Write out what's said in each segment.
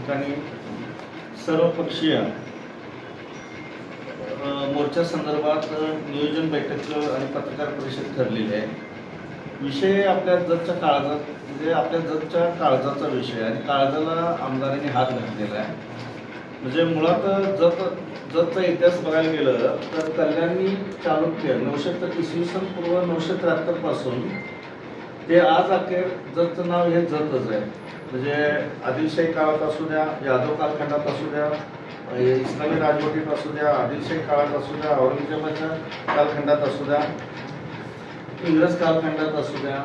ठिकाणी सर्वपक्षीय मोर्चा संदर्भात नियोजन बैठक आणि पत्रकार परिषद ठरलेली आहे. विषय आपल्या जतच्या काळजात म्हणजे आपल्या जतच्या काळजाचा विषय आणि काळजाला आमदारांनी हात घातलेला आहे. म्हणजे मुळात जतचा इतिहास बघायला गेलं तर कल्याणी चालुक्य 930 पूर्व 973 पासून ते आज अखेर जतचं नाव हे जतच आहे. म्हणजे आदिलशाही काळात असू द्या, यादव कालखंडात असू द्या, इस्लामी राजवटीत असू द्या, आदिलशाही काळात असू द्या, औरंगजेबाच्या कालखंडात असू द्या, इंग्रज कालखंडात असू द्या,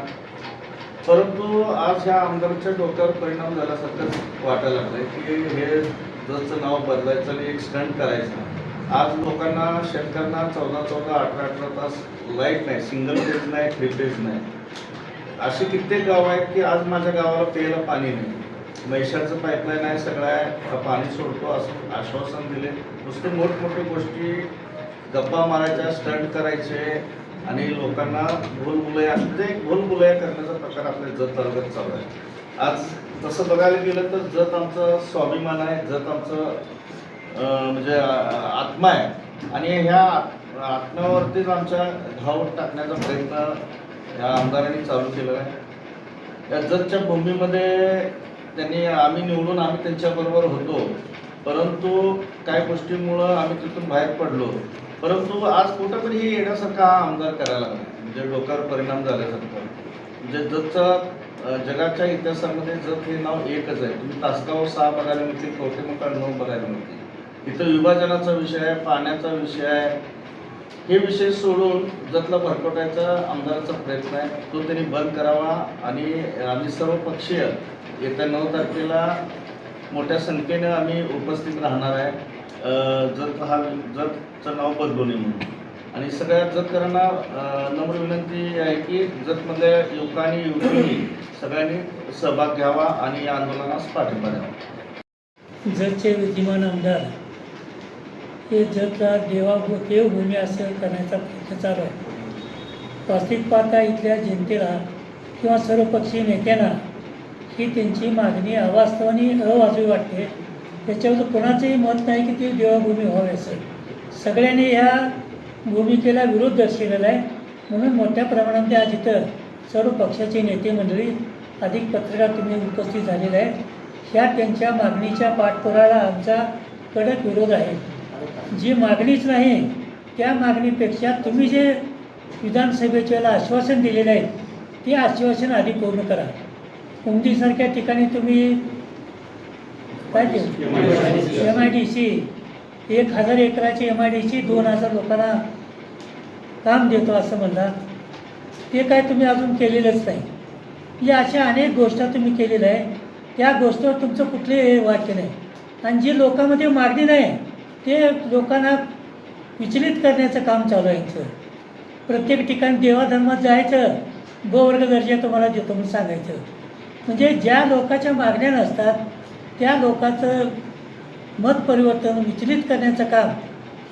परंतु आज ह्या आमदारांच्या डोक्यावर परिणाम झाल्यासारखंच वाटायला लागलंय की हे जतचं नाव बदलायचं आणि एक स्टंट करायचं. आज लोकांना शेतकऱ्यांना 14-14, 18-18 तास लाईट नाही, सिंगल फेज नाही, 3 फेज नाही. अशी कित्येक गावं आहेत की आज माझ्या गावाला प्यायला पाणी नाही, मैशाचं पाईपलाईन आहे, सगळ्या पाणी सोडतो असं आश्वासन दिले. नुसते मोठमोठ्या गोष्टी गप्पा मारायच्या, स्टंट करायचे आणि लोकांना भूलभुलैया म्हणजे भूलभुलैया करण्याचा प्रकार आपल्या जत तालुक्यात चालू आहे. आज तसं बघायला गेलं तर जत आमचं स्वाभिमान आहे, जत आमचं म्हणजे आत्मा आहे आणि ह्या आत्म्यावरतीच आमच्या घाव टाकण्याचा प्रयत्न या आमदारांनी चालू केलेला आहे. या जतच्या भूमीमध्ये आम्ही निवडून आम्ही त्यांच्याबरोबर होतो, परंतु काही गोष्टींमुळं आम्ही तिथून बाहेर पडलो. परंतु आज कुठंतरी हे येण्यासारखा हा आमदार करायला लागला, म्हणजे डोक्यावर परिणाम झाल्यासारखं. म्हणजे जतचं जगाच्या इतिहासामध्ये जत हे नाव एकच आहे. तुम्ही तासगाव 6 बघायला मिळतील, कवठेमंकाळ 9 बघायला मिळतील. इथं विभाजनाचा विषय आहे, पाण्याचा विषय आहे. हे विषय सोडून जतला भरकटायचा आमदाराचा प्रयत्न आहे, तो त्यांनी बंद करावा. आणि आम्ही सर्वपक्षीय येत्या 9 तारखेला मोठ्या संख्येनं आम्ही उपस्थित राहणार आहे. जतचं नाव बदलू नये म्हणून. आणि सगळ्या जतकरांना नम्र विनंती आहे की जतमधल्या युवकांनी युवतींनी सगळ्यांनी सहभाग घ्यावा आणि या आंदोलनास पाठिंबा द्यावा. जतचे विद्यमान आमदार हे जतला देवभूमी असं करण्याचा प्रयत्न चालू आहे. वास्तविक पाहता इथल्या जनतेला किंवा सर्वपक्षीय नेत्यांना ही त्यांची मागणी अवास्तव आणि अवाजवी वाटते. त्याच्यावर कोणाचंही मत नाही की ती देवभूमी व्हावी असं. सगळ्यांनी ह्या भूमिकेला विरोध दर्शवलेला आहे. म्हणून मोठ्या प्रमाणामध्ये आज इथं सर्व पक्षाचे नेते मंडळी अधिक पत्रकार तुम्ही उपस्थित झालेले आहेत. ह्या त्यांच्या मागणीच्या पाठपुराव्याला आमचा कडक विरोध आहे. जी मागणीच नाही त्या मागणीपेक्षा तुम्ही जे विधानसभेच्या आश्वासन दिलेलं आहे ते आश्वासन आधी पूर्ण करा. उमदीसारख्या ठिकाणी तुम्ही काय ते MIDC 1000 एकराची MIDC 2000 लोकांना काम देतो असं म्हणला, ते काय तुम्ही अजून केलेलंच नाही. म्हणजे अशा अनेक गोष्टी तुम्ही केलेल्या आहे, त्या गोष्टीवर तुमचं कुठलंही वाक्य नाही. आणि जी लोकांमध्ये मागणी नाही ते लोकांना विचलित करण्याचं काम चालू आहे. प्रत्येक ठिकाणी देवाधर्मात जायचं, ब वर्ग दर्जा तुम्हाला देतो म्हणून सांगायचं. म्हणजे ज्या लोकांच्या मागण्या नसतात त्या लोकांचं मत परिवर्तन विचलित करण्याचं काम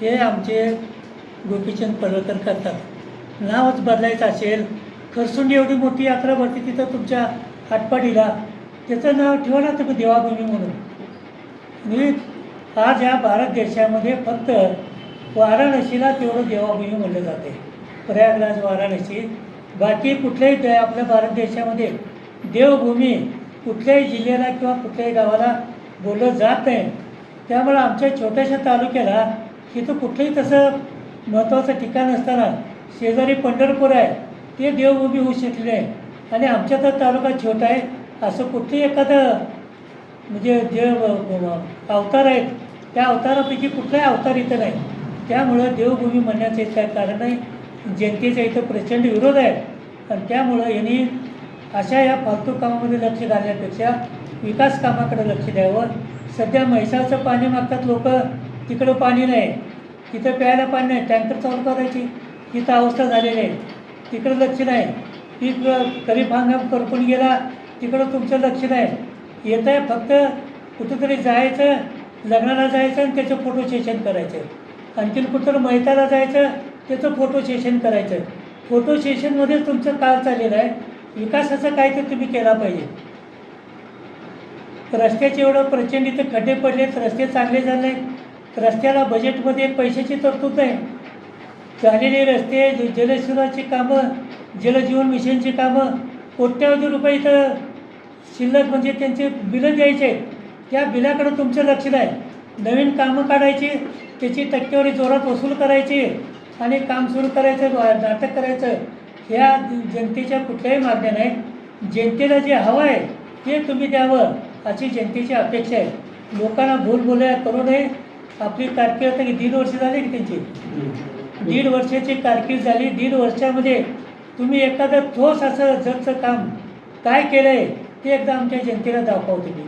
हे आमचे गोपीचंद पडळकर करतात. नावच बदलायचं असेल, खरसुंडी एवढी मोठी यात्रा भरती तिथं तुमच्या आटपाडीला, त्याचं नाव ठेवा ना तुम्ही देवाभूमी म्हणून. मी आज या भारत देशामध्ये फक्त वाराणसीला तेवढं देवाभूमी म्हणलं जाते, प्रयागराज वाराणसी. बाकी कुठल्याही आपल्या भारत देशामध्ये देवभूमी कुठल्याही जिल्ह्याला किंवा कुठल्याही गावाला बोललं जात नाही. त्यामुळं आमच्या छोट्याशा तालुक्याला इथं कुठलंही तसं महत्त्वाचं ठिकाण असताना शेजारी पंढरपूर आहे, ते देवभूमी होऊ शकले आहे. आणि आमच्या तर तालुका छोटा आहे, असं कुठलंही एखादं म्हणजे जे अवतार आहेत त्या अवतारापैकी कुठलाही अवतार इथं नाही. त्यामुळं देवभूमी म्हणण्याचं एक काय कारण नाही. जनतेचा इथं प्रचंड विरोध आहे. आणि त्यामुळं यांनी अशा या फालतू कामामध्ये लक्ष घालण्यापेक्षा विकास कामाकडे लक्ष द्यावं. सध्या म्हैसाळचं पाणी मागतात लोक, तिकडं पाणी नाही, तिथं प्यायला पाणी नाही, टँकर चालू करायची तिथं अवस्था झालेली आहे, तिकडं लक्ष नाही. पीक खरीप हंगाम करपून गेला, तिकडं तुमचं लक्ष नाही. येत आहे फक्त कुठंतरी जायचं, लग्नाला जायचं आणि त्याचं फोटो सेशन करायचं, आणखीन कुठं मैताला जायचं त्याचं फोटो सेशन करायचं. फोटो सेशनमध्येच तुमचं काळ चाललेलं आहे. विकासाचं काय ते तुम्ही केला पाहिजे. रस्त्याचे एवढं प्रचंड इथं खड्डे पडलेत, रस्ते चांगले झाले, रस्त्याला बजेटमध्ये पैशाची तरतूद नाही. झालेले रस्ते, जलशिवाची कामं, जलजीवन मिशनची कामं, कोट्यावधी रुपये इथं शिल्लक म्हणजे त्यांचे बिलं द्यायचे आहेत. त्या बिलाकडं तुमचं लक्ष नाही. नवीन कामं काढायची, त्याची टक्केवारी जोरात वसूल करायची आणि काम सुरू करायचं, नाटक करायचं. ह्या जनतेच्या कुठल्याही मागण्या नाही. जनतेला जे हवं आहे ते तुम्ही द्यावं अशी जनतेची अपेक्षा आहे. लोकांना भूलभुलैया करू नये. आपली कारकीर्द आता 1.5 वर्ष झाली की त्यांची 1.5 वर्षाची कारकीर्द झाली. 1.5 वर्षामध्ये तुम्ही एखादं ठोस असं जगचं काम काय केलं आहे ते एकदा आमच्या जनतेला दाखवा तुम्ही,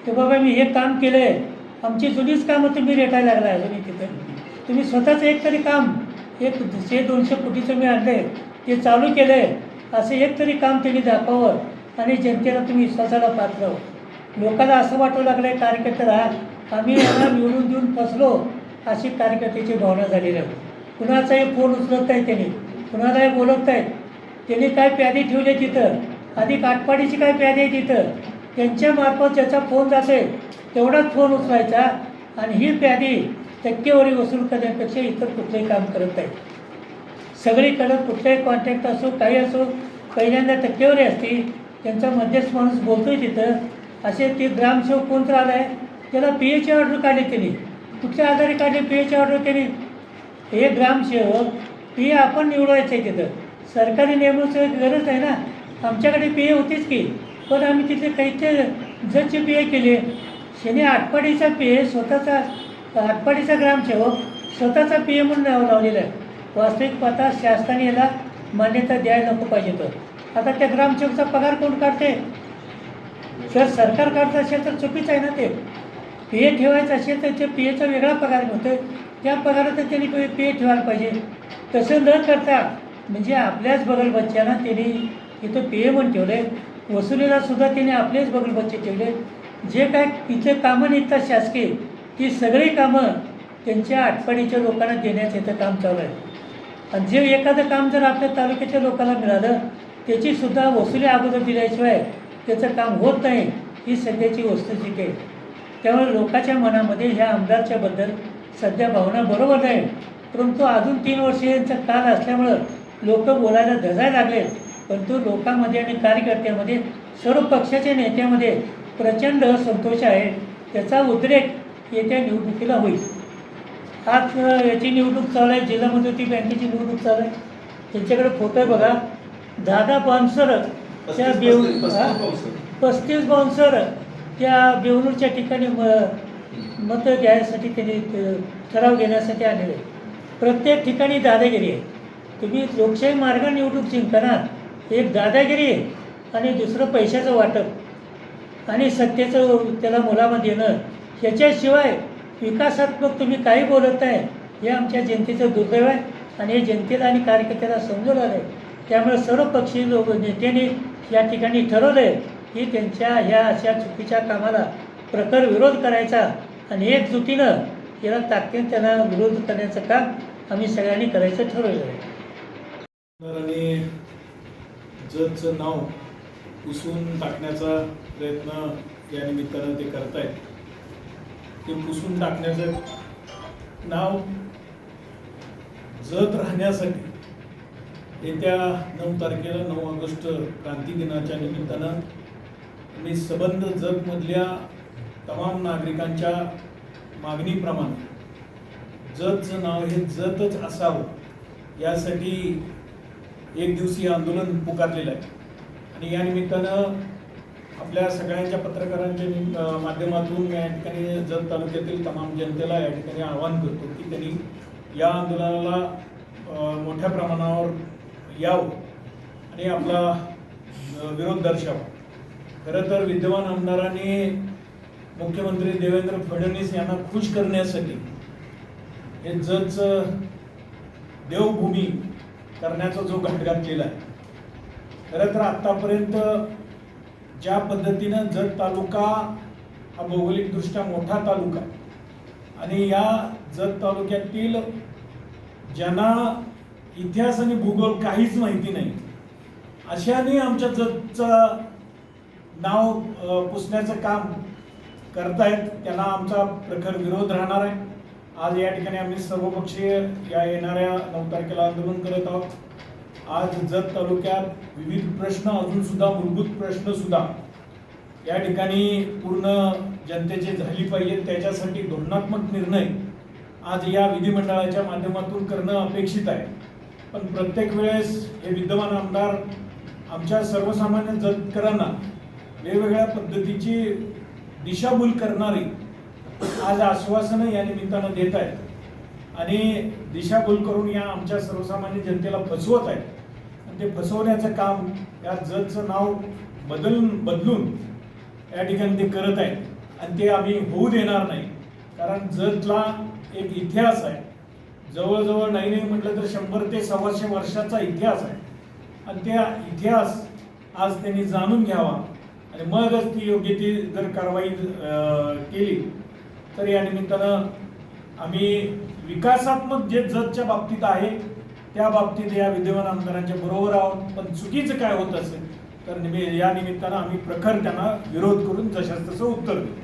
की बाबा मी हे काम केलं आहे. आमची जुनीच कामं तुम्ही रेटायला लागला अजूनही तिथं. तुम्ही स्वतःचं एक तरी काम, 100-200 कोटीचं मी आणलं आहे ते चालू केलं आहे असं एक तरी काम त्यांनी दाखवावं आणि जनतेला तुम्ही विश्वासाला पात्र हो. लोकांना असं वाटू लागलं आहे कार्यकर्त्याला आम्ही यांना निवडून देऊन फसलो अशी कार्यकर्त्याची भावना झालेली आहे. कुणाचाही फोन उचलत नाही त्यांनी, कुणालाही बोलत नाहीत. त्यांनी काय प्यादी ठेवले तिथं, अधिक आटपाडीची काय प्यादी आहे तिथं, त्यांच्यामार्फत ज्याचा फोन जाते तेवढाच फोन उचलायचा आणि ही प्यादी टक्केवारी वसूल करण्यापेक्षा इतर कुठलंही काम करत नाही. सगळीकडं कुठलाही कॉन्टॅक्ट असो काही असो पहिल्यांदा टक्केवारी असते. त्यांचा मध्यस्थ माणूस बोलतो आहे तिथं. असे ते ग्रामसेवक कोण तर आला आहे त्याला PA ची ऑर्डर काढली त्यांनी. कुठल्या आधारे काढली PA ची ऑर्डर त्यांनी? हे ग्रामसेवक PA आपण निवडायचं आहे तिथं. सरकारी नेमणूकची गरज आहे ना. आमच्याकडे PA होतीच की, पण आम्ही तिथे काही ते जजचे PA केले. शेने आटपाडीचा PA स्वतःचा, आटपाडीचा ग्रामसेवक स्वतःचा PA म्हणून नाव लावलेलं आहे. वास्तविक पाहता शासनाने याला मान्यता द्यायला नको पाहिजे. तर आता त्या ग्रामसेवकचा पगार कोण काढते? जर सरकार काढत असेल तर चुकीचं आहे ना. ते PA ठेवायचं असेल तर ते PAचा वेगळा पगार मिळतो. त्या पगारात त्यांनी PA ठेवायला पाहिजे. तसं न करता म्हणजे आपल्याच बगल बच्च्यांना त्यांनी इथं PA म्हणून ठेवले. वसुलीला सुद्धा त्यांनी आपलेच बगल बच्चे ठेवले. जे काय इथे कामं निघतात शासकीय ती सगळी कामं त्यांच्या आटपाडीच्या लोकांना देण्याचं इथं काम चालू आहे. आणि जे एखादं काम जर आपल्या तालुक्याच्या लोकांना मिळालं त्याचीसुद्धा वसुली अगोदर दिल्याशिवाय त्याचं काम होत नाही. ही सध्याची वस्तुस्थिती आहे. त्यामुळे लोकांच्या मनामध्ये ह्या आमदारच्याबद्दल सध्या भावना बरोबर नाही. परंतु अजून 3 वर्ष यांचा काल असल्यामुळं लोक बोलायला धजायला लागले. परंतु लोकांमध्ये आणि कार्यकर्त्यामध्ये सर्व पक्षाच्या नेत्यामध्ये प्रचंड संतोष आहे. त्याचा उद्रेक येत्या निवडणुकीला होईल. आज याची निवडणूक चालू आहे, जिल्हा मध्यवर्ती बँकेची निवडणूक चालू आहे. त्यांच्याकडे फोटो आहे बघा. दादा बाउन्सर त्या 35 बाउन्सर त्या बेवनूरच्या ठिकाणी मत घ्यायसाठी त्यांनी ठराव घेण्यासाठी आलेले. प्रत्येक ठिकाणी दादागिरी आहे. तुम्ही लोकशाही मार्गाने निवडणूक जिंकणार. एक दादागिरी आणि दुसरं पैशाचं वाटप आणि सत्तेचं त्याला मुलामा देणं. ह्याच्याशिवाय विकासात्मक तुम्ही काही बोलत नाही. हे आमच्या जनतेचं दुर्दैव आहे आणि हे जनतेला आणि कार्यकर्त्याला समजून आलं आहे. त्यामुळे सर्व पक्षीय नेत्यांनी या ठिकाणी ठरवलं आहे की त्यांच्या ह्या अशा चुकीच्या कामाला प्रखर विरोध करायचा आणि एकजुटीनं याला ताकदीने त्यांना विरोध करण्याचं काम आम्ही सगळ्यांनी करायचं ठरवलं आहे. आणि जजचं नाव पुसून टाकण्याचा प्रयत्न या निमित्तानं ते करत आहेत. ते पुसून टाकण्याचं नाव जत राहण्यासाठी येत्या 9 तारखेला 9 ऑगस्ट क्रांती दिनाच्या निमित्तानं आणि संबंध जतमधल्या तमाम नागरिकांच्या मागणीप्रमाणे जतचं नाव हे जतच असावं यासाठी एक दिवसीय आंदोलन पुकारलेलं आहे. आणि या निमित्तानं आपल्या सगळ्यांच्या पत्रकारांच्या माध्यमातून मी या ठिकाणी जत तालुक्यातील तमाम जनतेला या ठिकाणी आवाहन करतो की त्यांनी या आंदोलनाला मोठ्या प्रमाणावर यावं आणि आपला विरोध दर्शवावा. खरं तर विद्यमान आमदारांनी मुख्यमंत्री देवेंद्र फडणवीस यांना खुश करण्यासाठी हे जतचं देवभूमी करण्याचा जो घाट घातलेला आहे. खरं तर आत्तापर्यंत ज्या पद्धतीनं जत तालुका हा भौगोलिकदृष्ट्या मोठा तालुका आणि या जत तालुक्यातील ज्यांना इतिहास आणि भूगोल काहीच माहिती नाही अशाने आमच्या जतचा नाव पुसण्याचं काम करतायत त्यांना आमचा प्रखर विरोध राहणार आहे. आज या ठिकाणी आम्ही सर्वपक्षीय या येणाऱ्या 9 तारखेला आंदोलन करत आहोत. आज जत तालुक्यात विविध प्रश्न अजून सुद्धा मूलभूत प्रश्न सुद्धा या ठिकाणी पूर्ण जनतेची झाली पाहिजे. त्याच्यासाठी धोरणात्मक निर्णय आज या विधिमंडळाच्या माध्यमातून करणं अपेक्षित आहे. पण प्रत्येक वेळेस हे विद्यमान आमदार आमच्या सर्वसामान्य जतकरांना वेगवेगळ्या पद्धतीची दिशाभूल करणारी आज आश्वासनं या निमित्तानं देत आहेत आणि दिशाभूल करून या आमच्या सर्वसामान्य जनतेला फसवत आहेत. आणि ते फसवण्याचं काम या जतचं नाव बदलून या ठिकाणी ते करत आहेत आणि ते आम्ही होऊ देणार नाही. कारण जतला एक इतिहास आहे, जवळजवळ नाही म्हटलं तर 100 ते 125 वर्षाचा इतिहास आहे आणि त्या इतिहास आज त्यांनी जाणून घ्यावा आणि मगच ती योग्य ती जर कारवाई केली तर या निमित्तानं आम्ही विकासात्मक जे जतच्या बाबतीत आहे त्या बाबतीत या विद्यमान आमदारांच्या बरोबर आहोत. पण चुकीचं काय होत असेल तर या निमित्तानं आम्ही प्रखर त्यांना विरोध करून जशास तसं उत्तर देऊ.